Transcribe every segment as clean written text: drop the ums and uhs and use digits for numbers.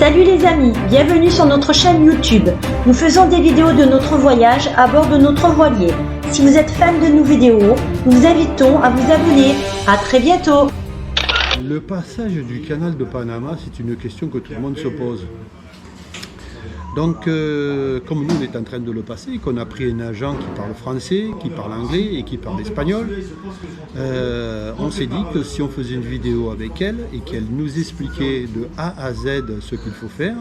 Salut les amis, bienvenue sur notre chaîne YouTube. Nous faisons des vidéos de notre voyage à bord de notre voilier. Si vous êtes fan de nos vidéos, nous vous invitons à vous abonner. À très bientôt. Le passage du canal de Panama, c'est une question que tout le monde se pose. Donc, comme nous, on est en train de le passer, qu'on a pris un agent qui parle français, qui parle anglais et qui parle espagnol, on s'est dit que si on faisait une vidéo avec elle et qu'elle nous expliquait de A à Z ce qu'il faut faire,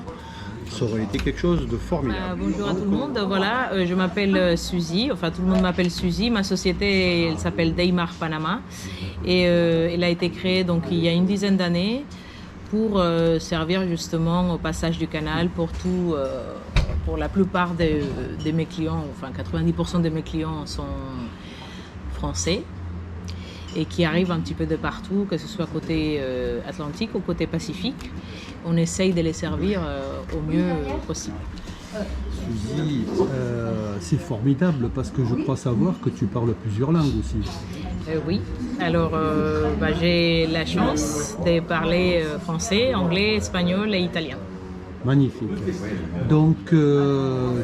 ça aurait été quelque chose de formidable. Bonjour à tout le monde, voilà, je m'appelle Suzy, enfin tout le monde m'appelle Suzy, ma société elle s'appelle Daymar Panama et elle a été créée donc il y a une dizaine d'années pour servir justement au passage du canal pour la plupart de mes clients, enfin 90% de mes clients sont français et qui arrivent un petit peu de partout, que ce soit côté Atlantique ou côté Pacifique. On essaye de les servir au mieux possible. Suzy, c'est formidable parce que je crois savoir que tu parles plusieurs langues aussi. Oui, alors j'ai la chance de parler français, anglais, espagnol et italien. Magnifique. Donc,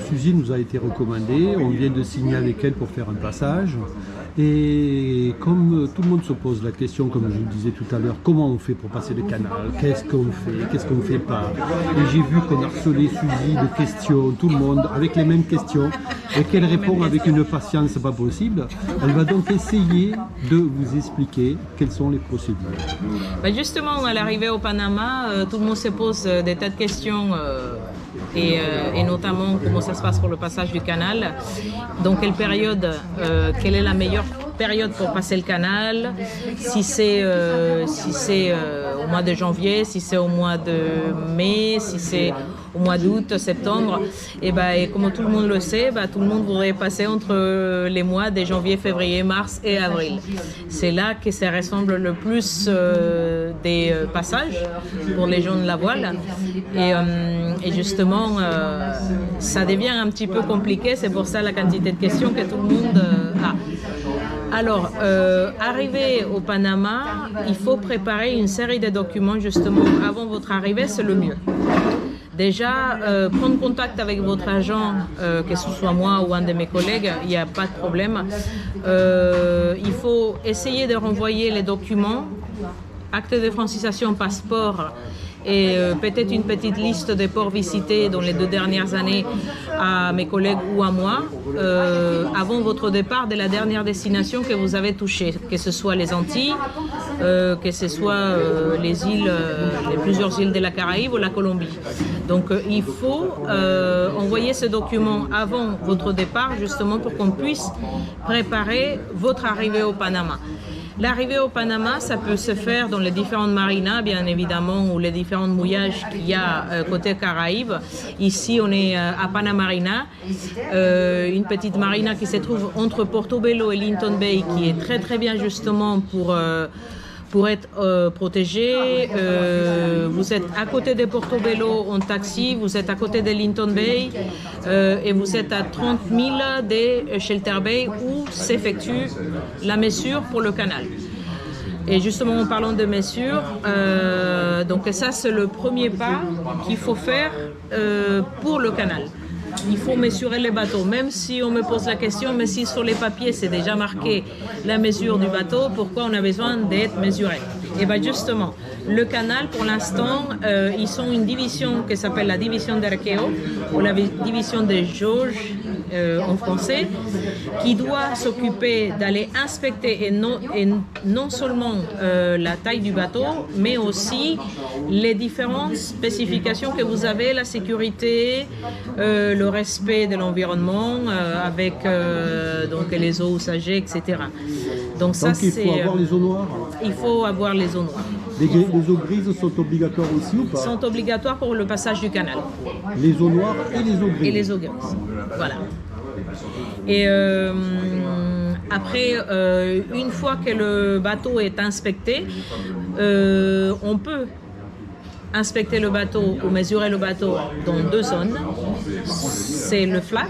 Suzy nous a été recommandée, on vient de signer avec elle pour faire un passage. Et comme tout le monde se pose la question, comme je vous disais tout à l'heure, comment on fait pour passer le canal? Qu'est-ce qu'on fait pas? Et j'ai vu qu'on harcelait Suzy de questions, tout le monde, avec les mêmes questions, et qu'elle répond avec une patience pas possible. Elle va donc essayer de vous expliquer quelles sont les procédures. Justement, à l'arrivée au Panama, tout le monde se pose des tas de questions. Et notamment comment ça se passe pour le passage du canal, donc quelle période, quelle est la meilleure période pour passer le canal, si c'est au mois de janvier, si c'est au mois de mai, si c'est au mois d'août, septembre, et comme tout le monde le sait, tout le monde voudrait passer entre les mois de janvier, février, mars et avril. C'est là que ça ressemble le plus des passages pour les gens de la voile. Et justement, ça devient un petit peu compliqué, c'est pour ça la quantité de questions que tout le monde a. Alors, arriver au Panama, il faut préparer une série de documents justement avant votre arrivée, c'est le mieux. Déjà, prendre contact avec votre agent, que ce soit moi ou un de mes collègues, il n'y a pas de problème. Il faut essayer de renvoyer les documents, acte de francisation, passeport, et peut-être une petite liste des ports visités dans les 2 dernières années à mes collègues ou à moi, avant votre départ de la dernière destination que vous avez touchée, que ce soit les Antilles, que ce soit les plusieurs îles de la Caraïbe ou la Colombie. Donc il faut envoyer ce document avant votre départ, justement pour qu'on puisse préparer votre arrivée au Panama. L'arrivée au Panama, ça peut se faire dans les différentes marinas, bien évidemment, ou les différents mouillages qu'il y a côté Caraïbes. Ici, on est à Panama Marina, une petite marina qui se trouve entre Portobello et Linton Bay, qui est très très bien justement pour être protégé. Vous êtes à côté de Portobello en taxi, vous êtes à côté de Linton Bay et vous êtes à 30 000 de Shelter Bay où s'effectue la mesure pour le canal. Et justement en parlant de mesure, donc ça c'est le premier pas qu'il faut faire pour le canal. Il faut mesurer les bateaux, même si on me pose la question, mais si sur les papiers c'est déjà marqué la mesure du bateau, pourquoi on a besoin d'être mesuré? Et bien justement, le canal pour l'instant, ils sont une division qui s'appelle la division d'Arqueo, ou la division des jauges en français, qui doit s'occuper d'aller inspecter et non seulement la taille du bateau, mais aussi les différentes spécifications que vous avez, la sécurité, le respect de l'environnement avec donc les eaux usagées, etc. Donc ça, il faut avoir les eaux noires. Il faut avoir les eaux noires. Les eaux grises sont obligatoires aussi ou pas? Sont obligatoires pour le passage du canal. Les eaux noires et les eaux grises. Et les eaux grises. Voilà. Et après, une fois que le bateau est inspecté, on peut inspecter le bateau ou mesurer le bateau dans 2 zones. C'est le flat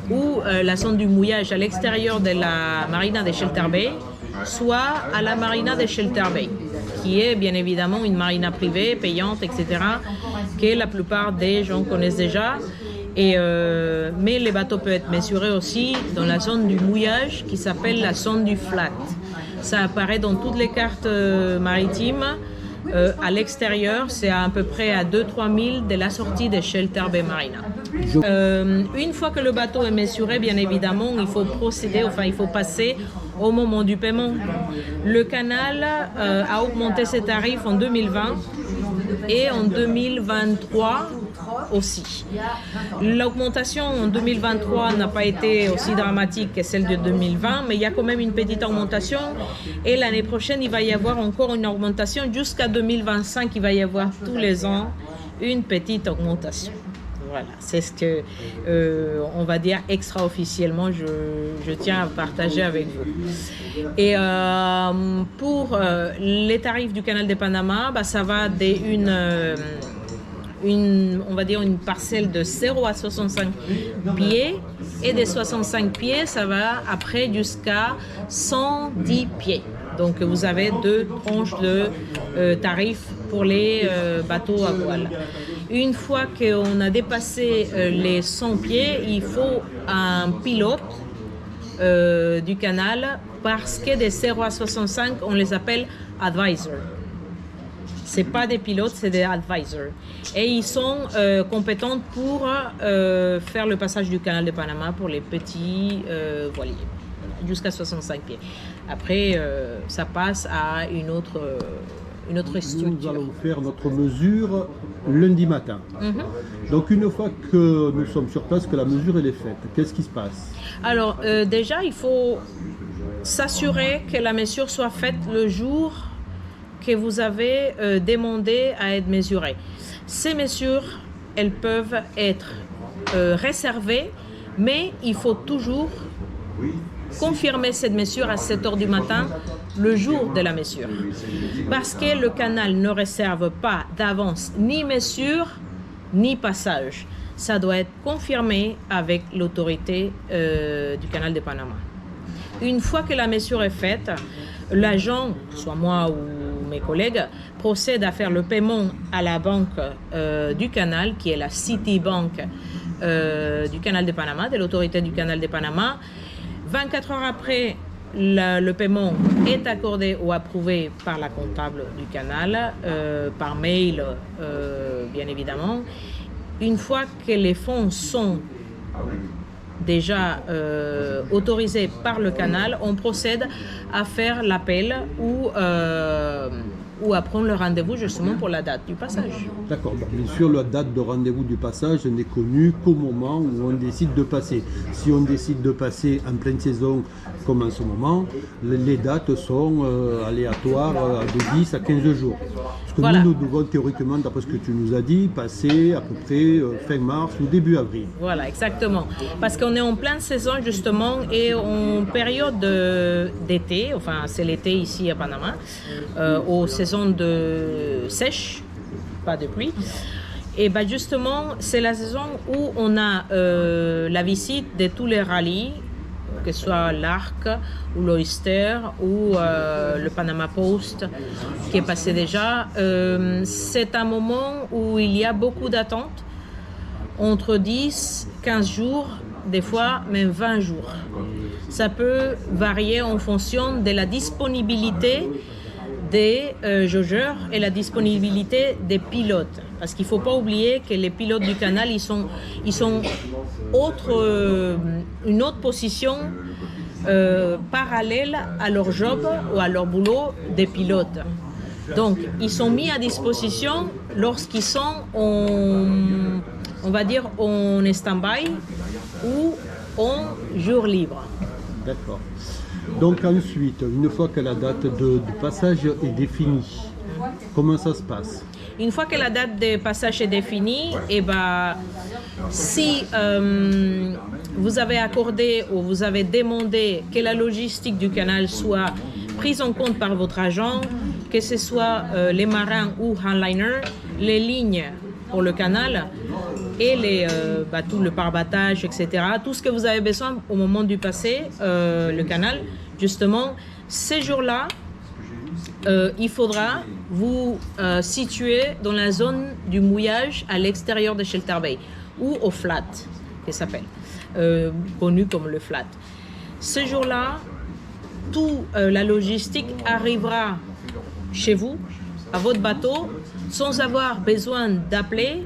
ou la zone du mouillage à l'extérieur de la marina de Shelter Bay, soit à la marina de Shelter Bay. qui est bien évidemment une marina privée, payante, etc., que la plupart des gens connaissent déjà. Mais les bateaux peuvent être mesurés aussi dans la zone du mouillage qui s'appelle la zone du flat. Ça apparaît dans toutes les cartes maritimes. À l'extérieur, c'est à peu près à 2-3 milles de la sortie de Shelter Bay Marina. Une fois que le bateau est mesuré, bien évidemment, il faut procéder, enfin il faut passer au moment du paiement. Le canal a augmenté ses tarifs en 2020 et en 2023 aussi. L'augmentation en 2023 n'a pas été aussi dramatique que celle de 2020, mais il y a quand même une petite augmentation et l'année prochaine, il va y avoir encore une augmentation. Jusqu'à 2025, il va y avoir tous les ans une petite augmentation. Voilà, c'est ce que, on va dire extra-officiellement, je tiens à partager avec vous. Et pour les tarifs du canal de Panama, ça va on va dire une parcelle de 0 à 65 pieds, et des 65 pieds, ça va après jusqu'à 110 pieds. Donc vous avez deux tranches de tarifs pour les bateaux à voile. Une fois qu'on a dépassé les 100 pieds, il faut un pilote du canal, parce que des 0 à 65, on les appelle advisors. C'est pas des pilotes, c'est des advisors. Et ils sont compétents pour faire le passage du canal de Panama pour les petits voiliers, jusqu'à 65 pieds. Après, ça passe à une autre structure. Nous allons faire notre mesure lundi matin. Donc une fois que nous sommes sur place, que la mesure elle est faite, qu'est-ce qui se passe? Alors déjà, il faut s'assurer que la mesure soit faite le jour que vous avez demandé à être mesurée. Ces mesures, elles peuvent être réservées, mais il faut toujours confirmer cette mesure à 7 h du matin, le jour de la mesure. Parce que le canal ne réserve pas d'avance ni mesure, ni passage. Ça doit être confirmé avec l'autorité du canal de Panama. Une fois que la mesure est faite, l'agent, soit moi ou mes collègues, procède à faire le paiement à la banque du canal, qui est la Citibank du canal de Panama, de l'autorité du canal de Panama. 24 heures après, le paiement est accordé ou approuvé par la comptable du canal, par mail, bien évidemment. Une fois que les fonds sont déjà autorisés par le canal, on procède à faire l'appel ou à prendre le rendez-vous justement pour la date du passage. D'accord, donc bien sûr la date de rendez-vous du passage n'est connue qu'au moment où on décide de passer. Si on décide de passer en pleine saison comme en ce moment, les dates sont aléatoires de 10 à 15 jours. Parce que voilà. Nous devons théoriquement, d'après ce que tu nous as dit, passer à peu près fin mars ou début avril. Voilà, exactement. Parce qu'on est en pleine saison justement et en période d'été, enfin c'est l'été ici à Panama, aux saisons de sèche, pas de pluie. Et ben justement, c'est la saison où on a la visite de tous les rallyes, que ce soit l'Arc ou l'Oyster ou le Panama Post qui est passé déjà. C'est un moment où il y a beaucoup d'attentes, entre 10, 15 jours, des fois même 20 jours. Ça peut varier en fonction de la disponibilité des jaugeurs et la disponibilité des pilotes. Parce qu'il ne faut pas oublier que les pilotes du canal, ils sont une autre position parallèle à leur job ou à leur boulot des pilotes. Donc, ils sont mis à disposition lorsqu'ils sont on va dire en stand-by ou en jour libre. D'accord. Donc ensuite, une fois que la date de passage est définie, comment ça se passe? Une fois que la date de passage est définie, et si vous avez accordé ou vous avez demandé que la logistique du canal soit prise en compte par votre agent, que ce soit les marins ou handliners, les lignes pour le canal et tout le parabattage, etc. Tout ce que vous avez besoin au moment du passé, le canal, justement, ces jours-là, il faudra vous situer dans la zone du mouillage à l'extérieur de Shelter Bay ou au flat, qui s'appelle, connu comme le flat. Ce jour-là, toute la logistique arrivera chez vous, à votre bateau, sans avoir besoin d'appeler,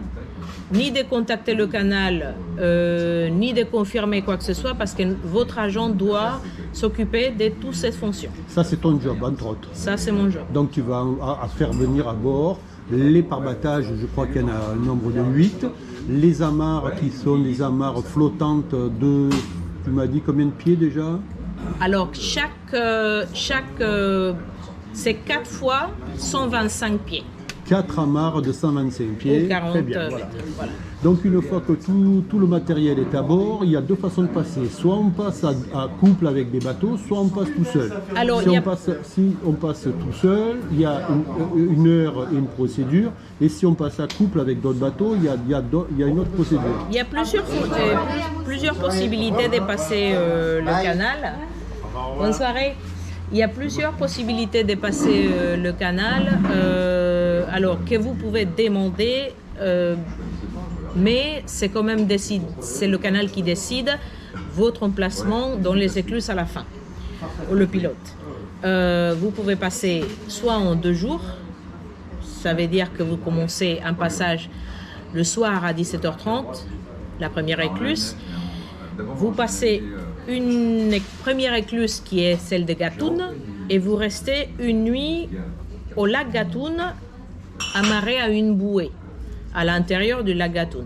ni de contacter le canal, ni de confirmer quoi que ce soit, parce que votre agent doit s'occuper de toutes ces fonctions. Ça, c'est ton job, entre autres. Ça, c'est mon job. Donc, tu vas à faire venir à bord les parbattages, je crois qu'il y en a un nombre de 8, les amarres qui sont des amarres flottantes de, tu m'as dit combien de pieds déjà? Alors, c'est 4 fois 125 pieds. 4 amarres de 125 pieds. Ou 40 très bien, mètres. Voilà. Donc une fois que tout le matériel est à bord, il y a deux façons de passer. Soit on passe à couple avec des bateaux, soit on passe tout seul. Alors, si on passe tout seul, il y a une heure et une procédure. Et si on passe à couple avec d'autres bateaux, il y a une autre procédure. Il y a plusieurs possibilités de passer le canal. Bonne soirée. Il y a plusieurs possibilités de passer le canal, alors que vous pouvez demander, mais c'est quand même c'est le canal qui décide votre emplacement dans les écluses à la fin, ou le pilote. Vous pouvez passer soit en 2 jours, ça veut dire que vous commencez un passage le soir à 17h30, la première écluse, vous passez une première écluse qui est celle de Gatun et vous restez une nuit au lac Gatun amarré à une bouée à l'intérieur du lac Gatun.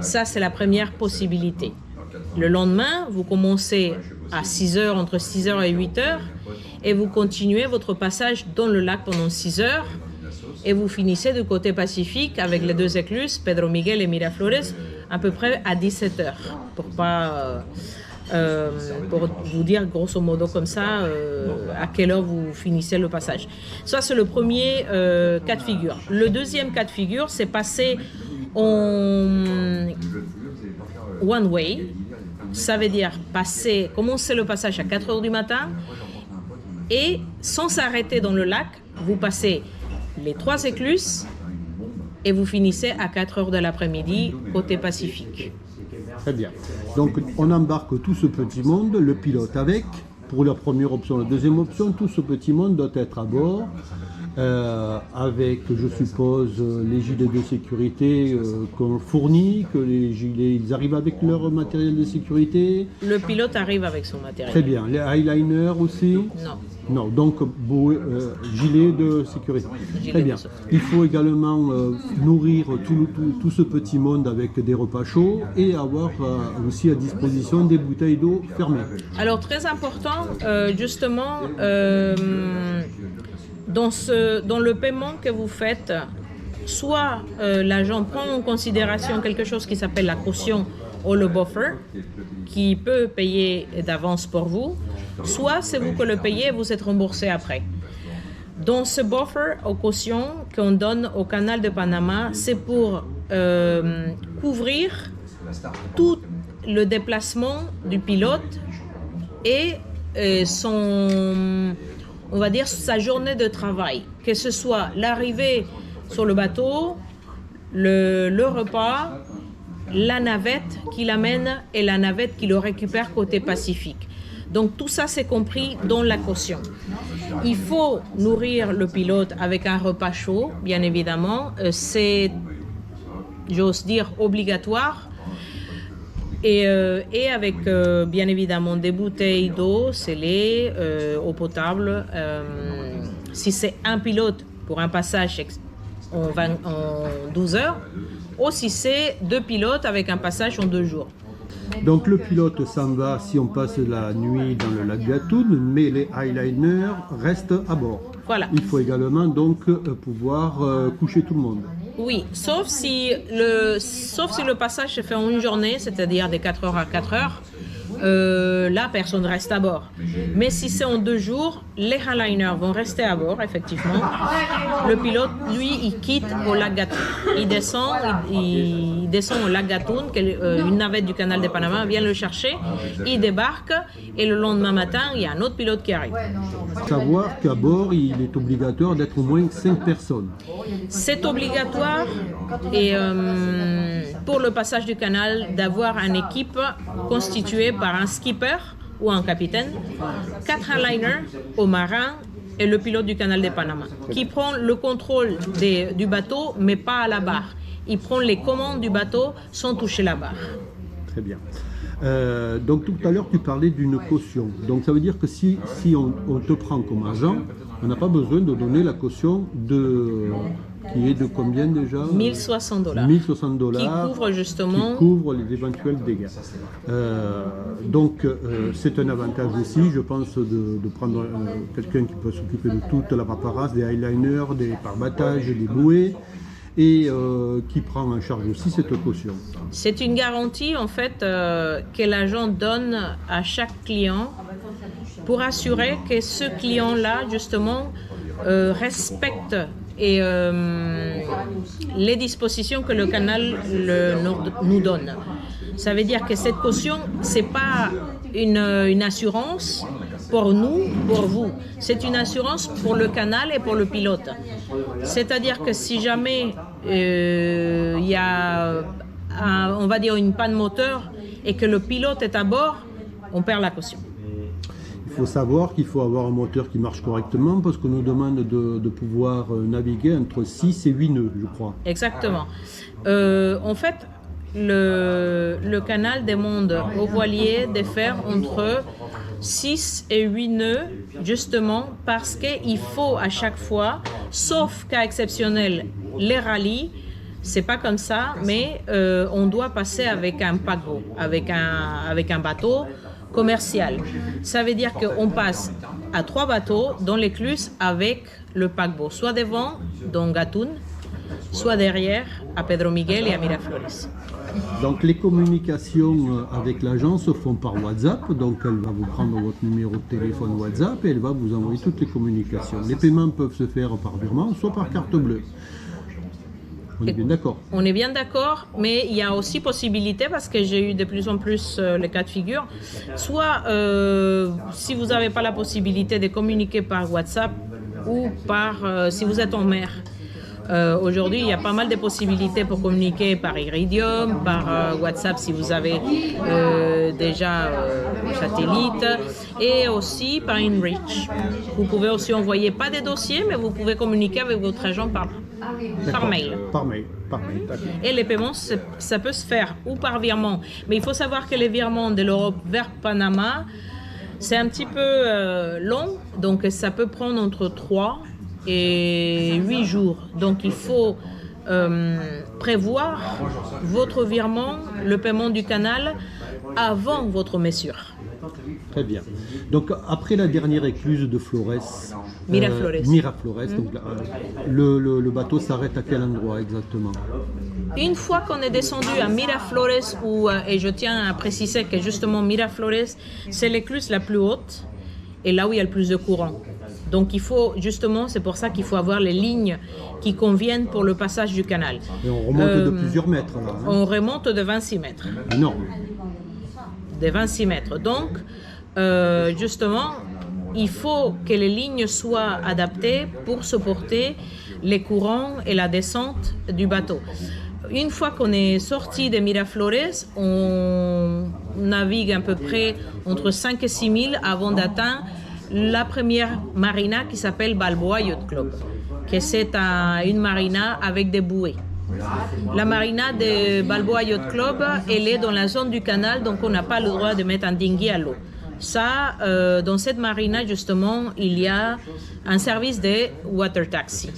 Ça, c'est la première possibilité. Le lendemain, vous commencez à 6h, entre 6h et 8h et vous continuez votre passage dans le lac pendant 6 heures et vous finissez du côté pacifique avec les 2 écluses, Pedro Miguel et Miraflores, à peu près à 17h pour vous dire grosso modo comme ça à quelle heure vous finissez le passage. Ça, c'est le premier cas de figure. Le deuxième cas de figure, c'est passer en one way. Ça veut dire commencer le passage à 4 heures du matin et sans s'arrêter dans le lac, vous passez les 3 écluses et vous finissez à 4 heures de l'après-midi côté Pacifique. Très bien. Donc on embarque tout ce petit monde, le pilote avec, pour la première option. La deuxième option, tout ce petit monde doit être à bord, avec, je suppose, les gilets de sécurité qu'on fournit, que les gilets, ils arrivent avec leur matériel de sécurité. Le pilote arrive avec son matériel. Très bien. Les eyeliners aussi? Non. Non, donc gilet de sécurité. Très bien. Il faut également nourrir tout ce petit monde avec des repas chauds et avoir aussi à disposition des bouteilles d'eau fermées. Alors très important, justement, dans le paiement que vous faites, soit l'agent prend en considération quelque chose qui s'appelle la caution ou le buffer, qui peut payer d'avance pour vous, soit c'est vous que le payez et vous êtes remboursé après. Dans ce buffer aux cautions qu'on donne au canal de Panama, c'est pour couvrir tout le déplacement du pilote et on va dire sa journée de travail, que ce soit l'arrivée sur le bateau, le repas, la navette qui l'amène et la navette qui le récupère côté Pacifique. Donc tout ça, c'est compris dans la caution. Il faut nourrir le pilote avec un repas chaud, bien évidemment. C'est, j'ose dire, obligatoire. Et avec, bien évidemment, des bouteilles d'eau scellée, eau potable. Si c'est un pilote pour un passage en 12 heures, ou si c'est 2 pilotes avec un passage en 2 jours. Donc le pilote s'en va si on passe la nuit dans le lac Gatun, mais les eyeliners restent à bord. Voilà. Il faut également donc pouvoir coucher tout le monde. Oui, sauf si le passage se fait en une journée, c'est-à-dire de 4 heures à 4 heures, là, personne ne reste à bord. Mais si c'est en 2 jours, les handliners vont rester à bord, effectivement. Le pilote, lui, il quitte au lac Gatun. Il descend au lac Gatun, une navette du canal de Panama vient le chercher, il débarque et le lendemain matin, il y a un autre pilote qui arrive. Savoir qu'à bord, il est obligatoire d'être au moins 5 personnes. C'est obligatoire et pour le passage du canal d'avoir une équipe constituée par un skipper ou un capitaine, 4 handliners au marin et le pilote du canal de Panama qui prend le contrôle du bateau mais pas à la barre. Il prend les commandes du bateau sans toucher la barre. Très bien. Donc tout à l'heure tu parlais d'une caution. Donc ça veut dire que si on te prend comme agent, on n'a pas besoin de donner la caution qui est de combien déjà? $1,060. $1,060. Qui couvre justement... Qui couvre les éventuels dégâts. Donc c'est un avantage aussi, je pense, de prendre quelqu'un qui peut s'occuper de toute la paperasse, des eyeliners, des pare-battages, des bouées, et qui prend en charge aussi cette caution. C'est une garantie en fait que l'agent donne à chaque client pour assurer que ce client-là justement respecte et les dispositions que le canal nous donne. Ça veut dire que cette caution, c'est pas une assurance pour nous, pour vous. C'est une assurance pour le canal et pour le pilote. C'est-à-dire que si jamais il y a, on va dire, une panne moteur et que le pilote est à bord, on perd la caution. Il faut savoir qu'il faut avoir un moteur qui marche correctement parce qu'on nous demande de pouvoir naviguer entre 6 et 8 nœuds, je crois. Exactement. En fait, le canal demande aux voiliers de faire entre 6 et 8 nœuds, justement parce qu'il faut à chaque fois, sauf cas exceptionnel, les rallyes, c'est pas comme ça, mais on doit passer avec un paquebot, avec un bateau commercial. Ça veut dire qu'on passe à 3 bateaux dans l'écluse avec le paquebot, soit devant, dans Gatun, soit derrière, à Pedro Miguel et à Miraflores. Donc les communications avec l'agence se font par WhatsApp, donc elle va vous prendre votre numéro de téléphone WhatsApp et elle va vous envoyer toutes les communications. Les paiements peuvent se faire par virement, soit par carte bleue. On est bien d'accord. On est bien d'accord, mais il y a aussi possibilité, parce que j'ai eu de plus en plus les cas de figure, soit si vous n'avez pas la possibilité de communiquer par WhatsApp ou par, si vous êtes en mer. Aujourd'hui, il y a pas mal de possibilités pour communiquer par Iridium, par WhatsApp si vous avez déjà satellite, et aussi par InReach. Vous pouvez aussi envoyer pas des dossiers, mais vous pouvez communiquer avec votre agent par mail. Par mail, d'accord. Et les paiements, ça peut se faire ou par virement. Mais il faut savoir que les virements de l'Europe vers Panama, c'est un petit peu long, donc ça peut prendre entre 3 et 8 jours. Donc il faut prévoir votre virement, le paiement du canal, avant votre messure. Très bien. Donc après la dernière écluse de Flores, Miraflores. Donc, le bateau s'arrête à quel endroit exactement? Une fois qu'on est descendu à Miraflores, et je tiens à préciser que justement Miraflores, c'est l'écluse la plus haute et là où il y a le plus de courant. Donc il faut justement, c'est pour ça qu'il faut avoir les lignes qui conviennent pour le passage du canal. Et on remonte de plusieurs mètres là. Hein? On remonte de 26 mètres. Non. De 26 mètres. Donc justement, il faut que les lignes soient adaptées pour supporter les courants et la descente du bateau. Une fois qu'on est sorti de Miraflores, on navigue à peu près entre 5 et 6 000 avant d'atteindre la première marina qui s'appelle Balboa Yacht Club, que c'est une marina avec des bouées. La marina de Balboa Yacht Club, elle est dans la zone du canal, donc on n'a pas le droit de mettre un dinghy à l'eau. Ça, dans cette marina, justement, il y a un service de water taxi.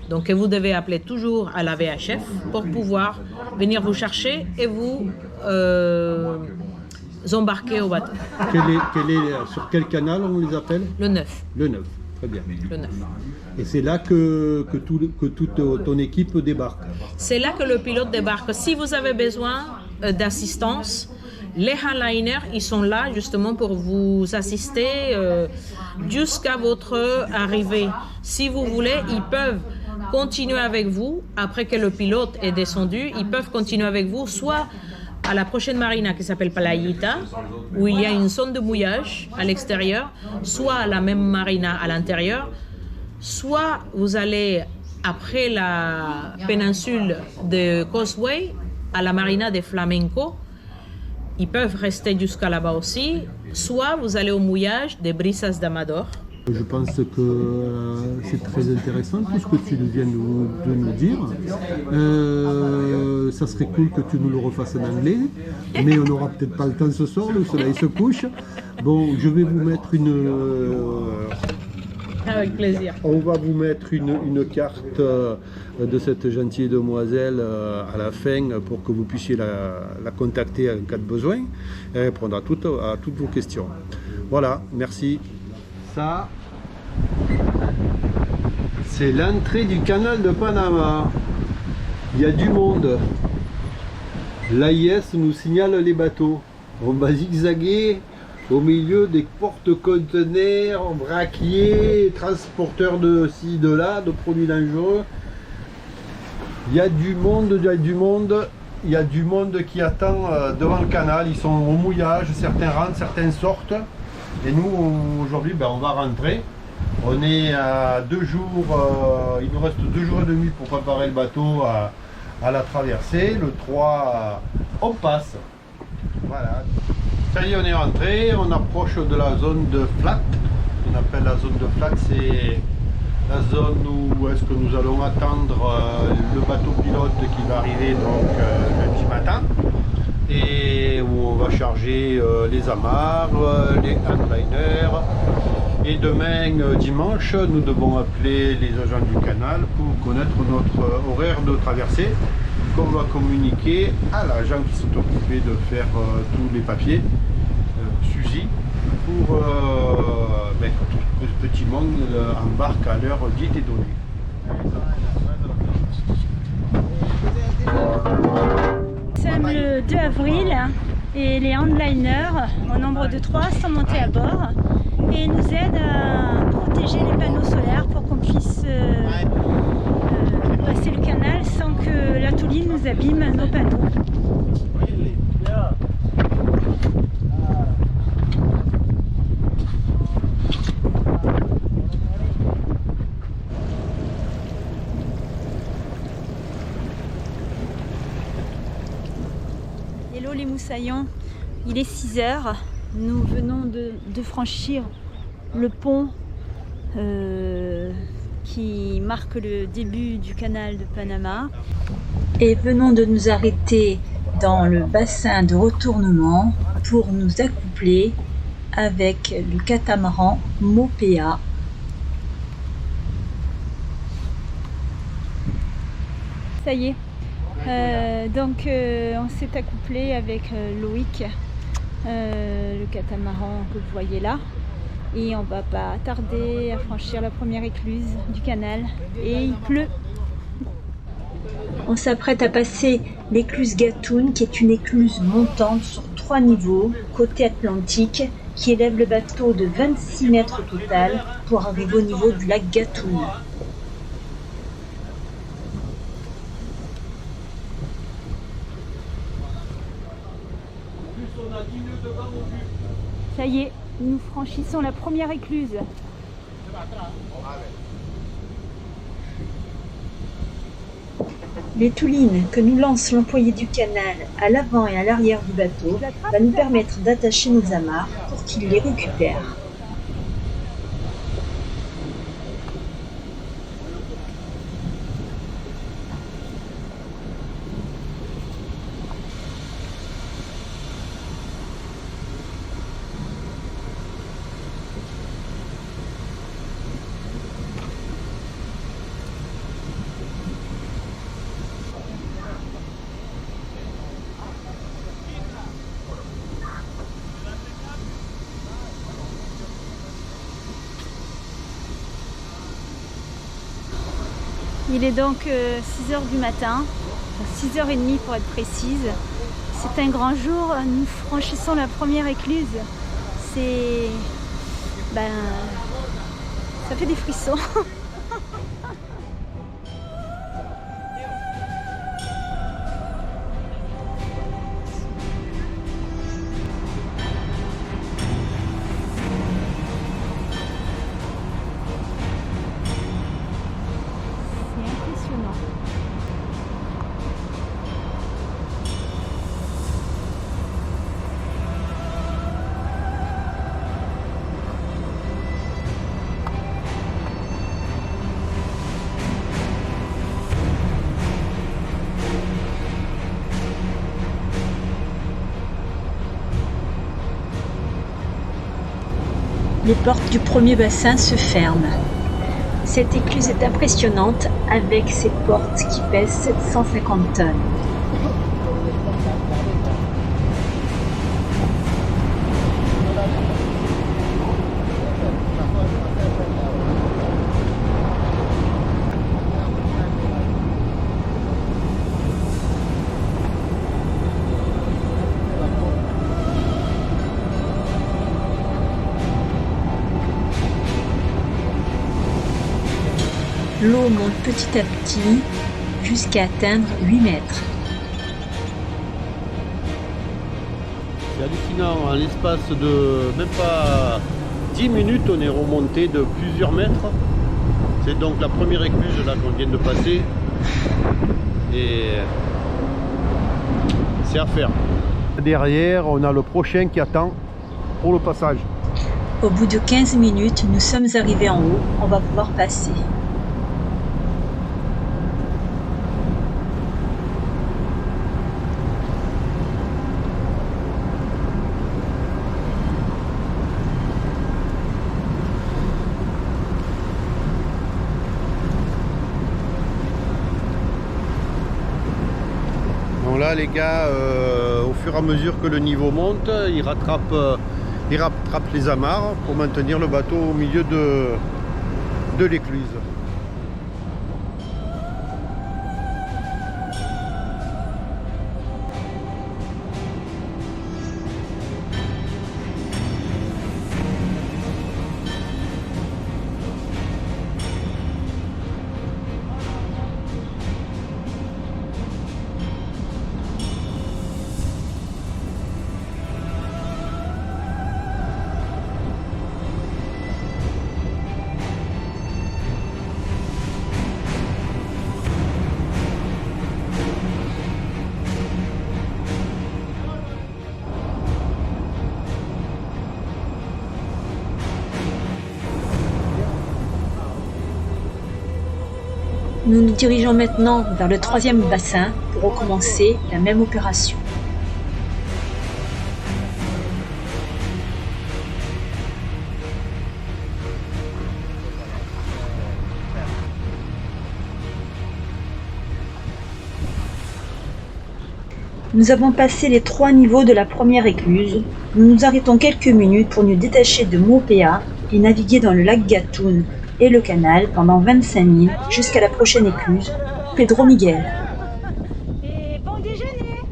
Donc vous devez appeler toujours à la VHF pour pouvoir venir vous chercher et vous embarquer au bateau. Sur quel canal on les appelle? Le 9. Le 9, très bien. Le 9. Et c'est là que toute ton équipe débarque? C'est là que le pilote débarque. Si vous avez besoin d'assistance, Les handliners, ils sont là justement pour vous assister jusqu'à votre arrivée. Si vous voulez, ils peuvent continuer avec vous après que le pilote est descendu. Ils peuvent continuer avec vous soit à la prochaine marina qui s'appelle Playita, où il y a une zone de mouillage à l'extérieur, soit à la même marina à l'intérieur, soit vous allez après la péninsule de Causeway à la marina de Flamenco. Ils peuvent rester jusqu'à là-bas aussi, soit vous allez au mouillage des Brisas d'Amador. Je pense que c'est très intéressant tout ce que tu viens de nous dire. Ça serait cool que tu nous le refasses en anglais, mais on n'aura peut-être pas le temps ce soir, le soleil se couche. Bon, je vais vous mettre Avec plaisir. On va vous mettre une carte de cette gentille demoiselle à la fin pour que vous puissiez la contacter en cas de besoin et répondre à toutes vos questions. Voilà, merci. Ça, c'est l'entrée du canal de Panama. Il y a du monde. L'AIS nous signale les bateaux. On va zigzaguer au milieu des porte-conteneurs, vraquiers, transporteurs de ci, de là, de produits dangereux. Il y a du monde, il y a du monde qui attend devant le canal. Ils sont au mouillage, certains rentrent, certains sortent. Et nous, aujourd'hui, on va rentrer. On est à 2 jours, il nous reste 2 jours et demi pour préparer le bateau à la traversée. Le 3, on passe. Voilà. Ça y est, on est rentré, on approche de la zone de flat. On appelle la zone de flat, c'est la zone où est-ce que nous allons attendre le bateau pilote qui va arriver donc lundi matin. Et où on va charger les amarres, les handliners. Et demain, dimanche, nous devons appeler les agents du canal pour connaître notre horaire de traversée qu'on va communiquer à l'agent qui s'est occupé de faire tous les papiers, Suzy, pour que tout ce petit monde embarque à l'heure dite et donnée. Nous sommes le 2 avril et les handliners, au nombre de 3, sont montés à bord et nous aident à protéger les panneaux solaires pour qu'on puisse passer le canal sans que la touline nous abîme nos panneaux. Hello les moussaillons, il est 6 h, nous venons de franchir le pont qui marque le début du canal de Panama. Et venons de nous arrêter dans le bassin de retournement pour nous accoupler avec le catamaran Mopea. Ça y est, on s'est accouplé avec Loïc, le catamaran que vous voyez là, et on va pas tarder à franchir la première écluse du canal et il pleut. On s'apprête à passer l'écluse Gatun, qui est une écluse montante sur 3 niveaux, côté Atlantique, qui élève le bateau de 26 mètres au total pour arriver au niveau du lac Gatun. Ça y est, nous franchissons la première écluse. Les toulines que nous lance l'employé du canal à l'avant et à l'arrière du bateau va nous permettre d'attacher nos amarres pour qu'il les récupère. Il est donc 6 h du matin, 6 h 30 pour être précise. C'est un grand jour, nous franchissons la première écluse. Ça fait des frissons. Les portes du premier bassin se ferment. Cette écluse est impressionnante avec ses portes qui pèsent 750 tonnes. L'eau monte petit à petit jusqu'à atteindre 8 mètres. C'est hallucinant, en l'espace de même pas 10 minutes, on est remonté de plusieurs mètres. C'est donc la première écluse là qu'on vient de passer. Et c'est à faire. Derrière, on a le prochain qui attend pour le passage. Au bout de 15 minutes, nous sommes arrivés en haut, on va pouvoir passer. Donc là les gars, au fur et à mesure que le niveau monte, ils rattrapent les amarres pour maintenir le bateau au milieu de l'écluse. Nous nous dirigeons maintenant vers le troisième bassin pour recommencer la même opération. Nous avons passé les 3 niveaux de la première écluse. Nous nous arrêtons quelques minutes pour nous détacher de Mopéa et naviguer dans le lac Gatun et le canal pendant 25 000 jusqu'à la prochaine écluse, Pedro Miguel. Et bon déjeuner.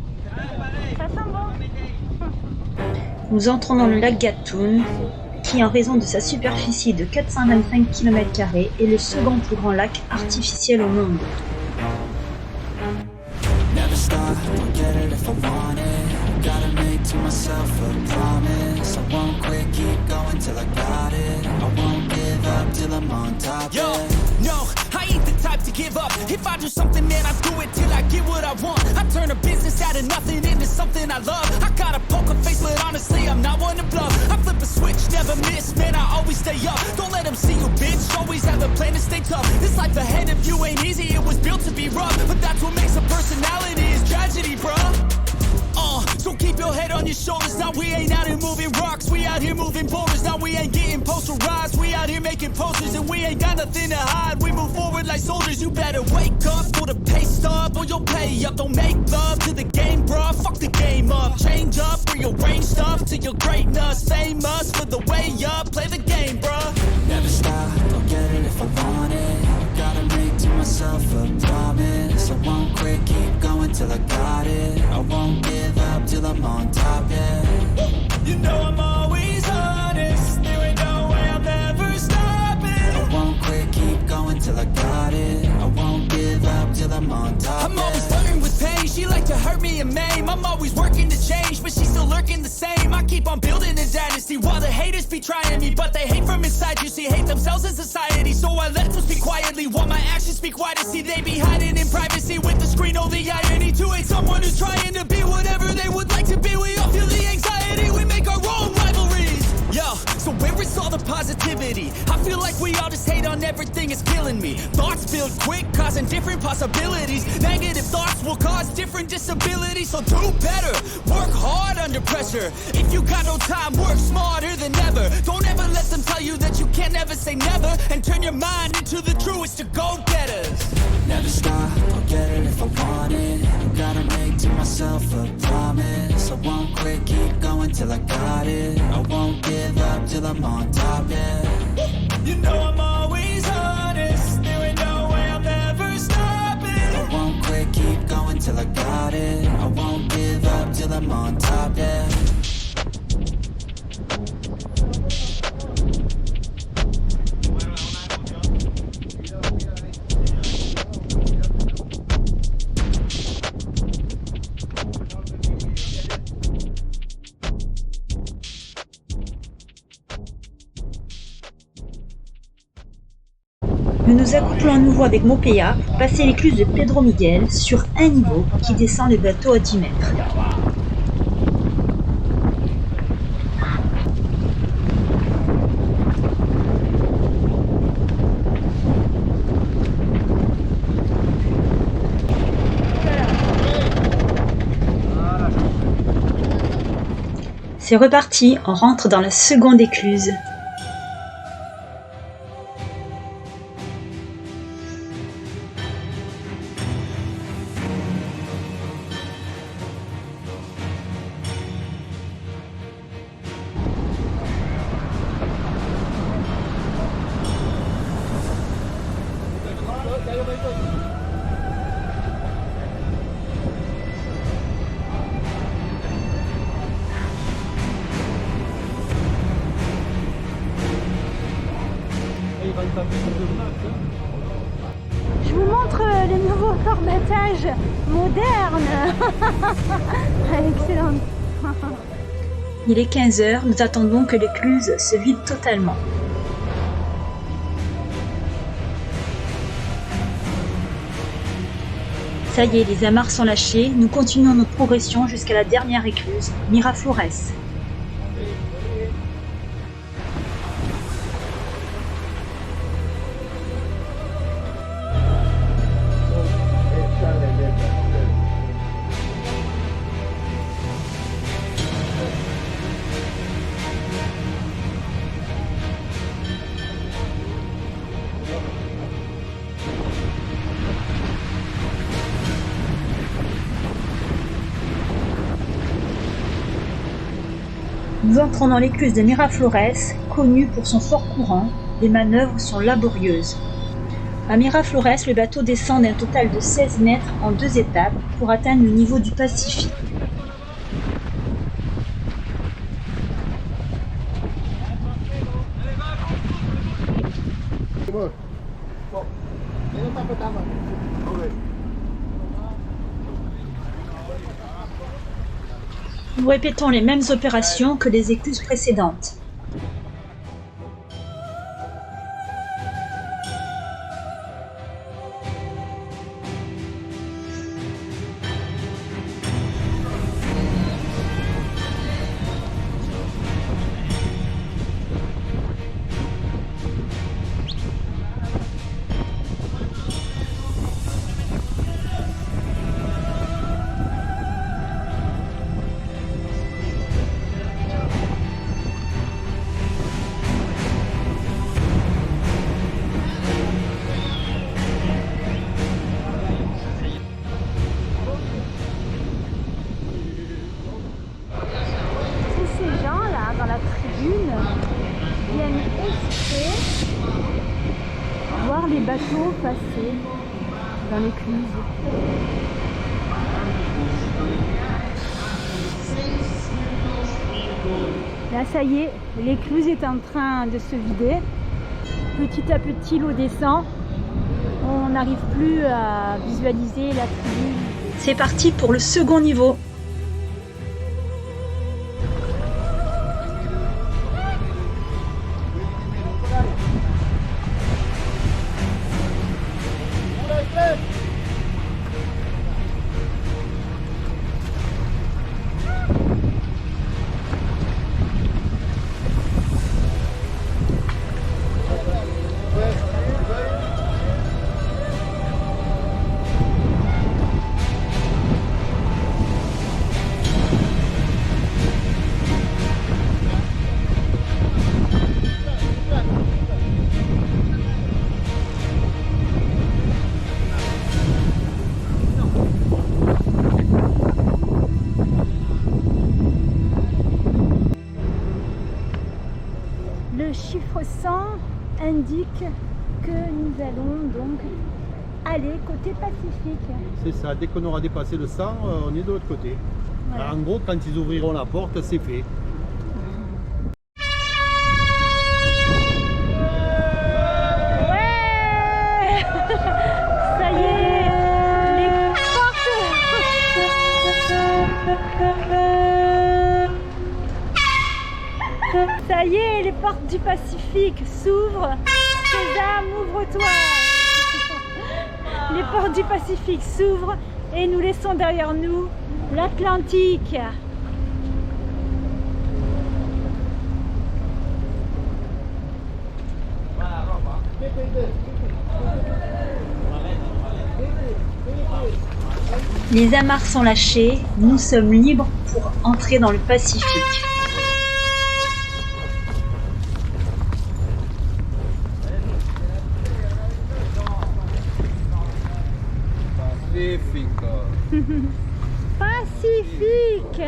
Ça sent bon. Nous entrons dans le lac Gatun, qui en raison de sa superficie de 425 km² est le second plus grand lac artificiel au monde. Never stop, I'll get it if I want it. Gotta make to myself a promise. I won't quit, keep going till I got it. I won't give up till I'm on top. Yo, no, I ain't the type to give up. If I do something, man, I do it till I get what I want. I turn a business out of nothing into something I love. I got a poker face, but honestly, I'm not one to bluff. I flip a switch, never miss, man, I always stay up. Don't let them see you, bitch, always have a plan to stay tough. This life ahead of you ain't easy, it was built to be rough. But that's what makes a personality, is tragedy, bruh. So keep your head on your shoulders. Now we ain't out here moving rocks, we out here moving boulders. Now we ain't getting posterized, we out here making posters. And we ain't got nothing to hide, we move forward like soldiers. You better wake up for the pay stub, or you'll pay up. Don't make love to the game, bruh, fuck the game up. Change up, rearrange stuff to your greatness. Famous for the way up, play the game, bruh. Never stop, I'll get it if I want it. Gotta make to myself a promise. I won't quit, keep going till I got it. I won't give up me a meme. I'm always working to change, but she's still lurking the same. I keep on building a dynasty while the haters be trying me, but they hate from inside. You see, hate themselves in society, so I let them speak quietly while my actions speak wider. See, they be hiding in privacy with the screen. Oh, the irony to hate someone who's trying to be whatever they would like to be. We all feel the anxiety, we make our own rivalries. Yo, so where is all the positivity? I feel like we all just hate on everything, it's killing me. Thoughts build quick, causing different possibilities. Negative thoughts will cause different disabilities. So do better, work hard under pressure. If you got no time, work smarter than ever. Don't ever let them tell you that you can't ever say never. And turn your mind into the truest to go-getters. Never stop, I'll get it if I want it. Gotta make to myself a promise. I won't quit, keep going till I got it. I won't give up till I'm on top, yeah. You know I'm always honest. There ain't no way I'm ever stopping. I won't quit, keep going till I got it. I won't give up till I'm on top, yeah. Nous nous accouplons à nouveau avec Mopéa pour passer l'écluse de Pedro Miguel sur un niveau qui descend le bateau à 10 mètres. C'est reparti, on rentre dans la seconde écluse. Je vous montre les nouveaux formatages modernes. Excellent. Il est 15 h, nous attendons que l'écluse se vide totalement. Ça y est, les amarres sont lâchées, nous continuons notre progression jusqu'à la dernière écluse, Miraflores. Nous entrons dans l'écluse de Miraflores, connue pour son fort courant. Les manœuvres sont laborieuses. À Miraflores, le bateau descend d'un total de 16 mètres en 2 étapes pour atteindre le niveau du Pacifique. Nous répétons les mêmes opérations que les écluses précédentes. Viennent exprès voir les bateaux passer dans l'écluse. Là, ça y est, l'écluse est en train de se vider. Petit à petit, l'eau descend. On n'arrive plus à visualiser la tribu. C'est parti pour le second niveau. Le chiffre 100 indique que nous allons donc aller côté Pacifique. C'est ça, dès qu'on aura dépassé le 100, on est de l'autre côté. Voilà. En gros, quand ils ouvriront la porte, c'est fait. Ouais. Ça y est, les portes. Ça y est, les portes du Pacifique s'ouvrent. Sésame, ouvre-toi. Les portes du Pacifique s'ouvrent et nous laissons derrière nous l'Atlantique. Les amarres sont lâchées, nous sommes libres pour entrer dans le Pacifique. Pacifique.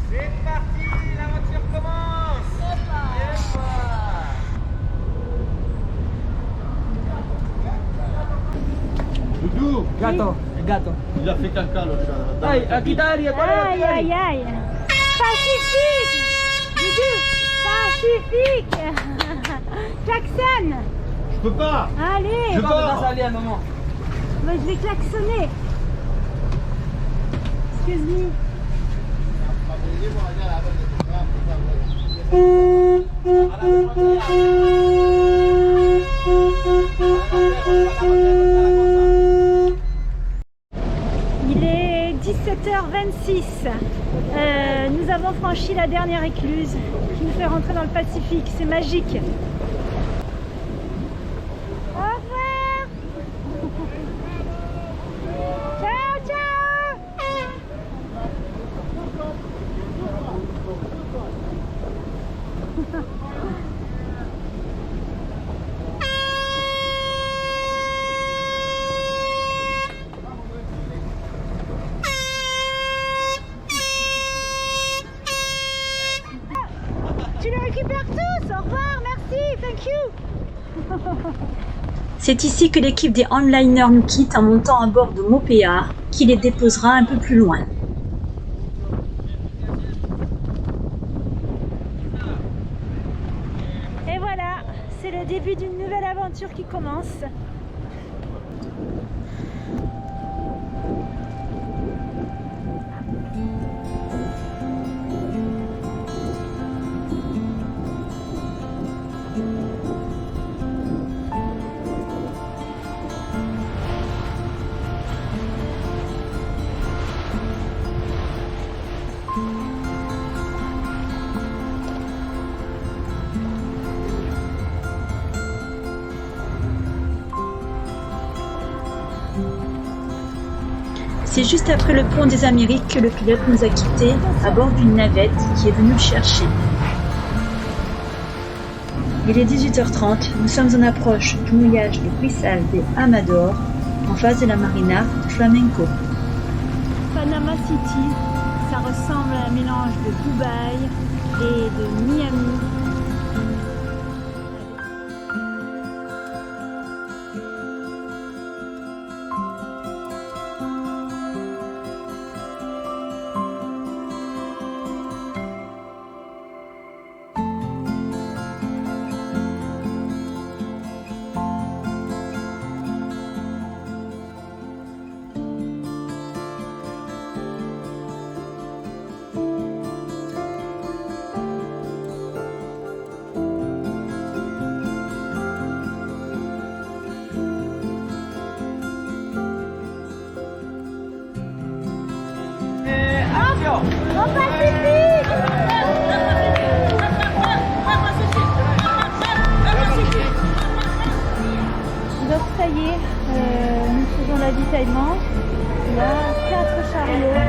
C'est parti, l'aventure commence. Doudou, Gato, gato. il a fait caca le chat. Ay, aquí está Ari, Aïe, aïe, aïe. Pacifique. Doudou, Pacifique. Klaxon. Je peux pas. Allez. Je Quand pars. vas salir, maman? Moi, je vais klaxonner. Excuse me. Il est 17h26. Nous avons franchi la dernière écluse qui nous fait rentrer dans le Pacifique. C'est magique. Au revoir. Ciao, ciao. Tu les récupères tous. Au revoir, merci, thank you. C'est ici que l'équipe des onliners nous quitte en montant à bord de Mopéa, qui les déposera un peu plus loin. Et voilà, c'est le début d'une nouvelle aventure qui commence. C'est juste après le pont des Amériques que le pilote nous a quittés à bord d'une navette qui est venue le chercher. Il est 18h30, nous sommes en approche du mouillage de Puisal de Amador, en face de la marina de Flamenco. Panama City, ça ressemble à un mélange de Dubaï et de Miami. Donc ça y est, nous faisons l'avitaillement. Il y a 4 chariots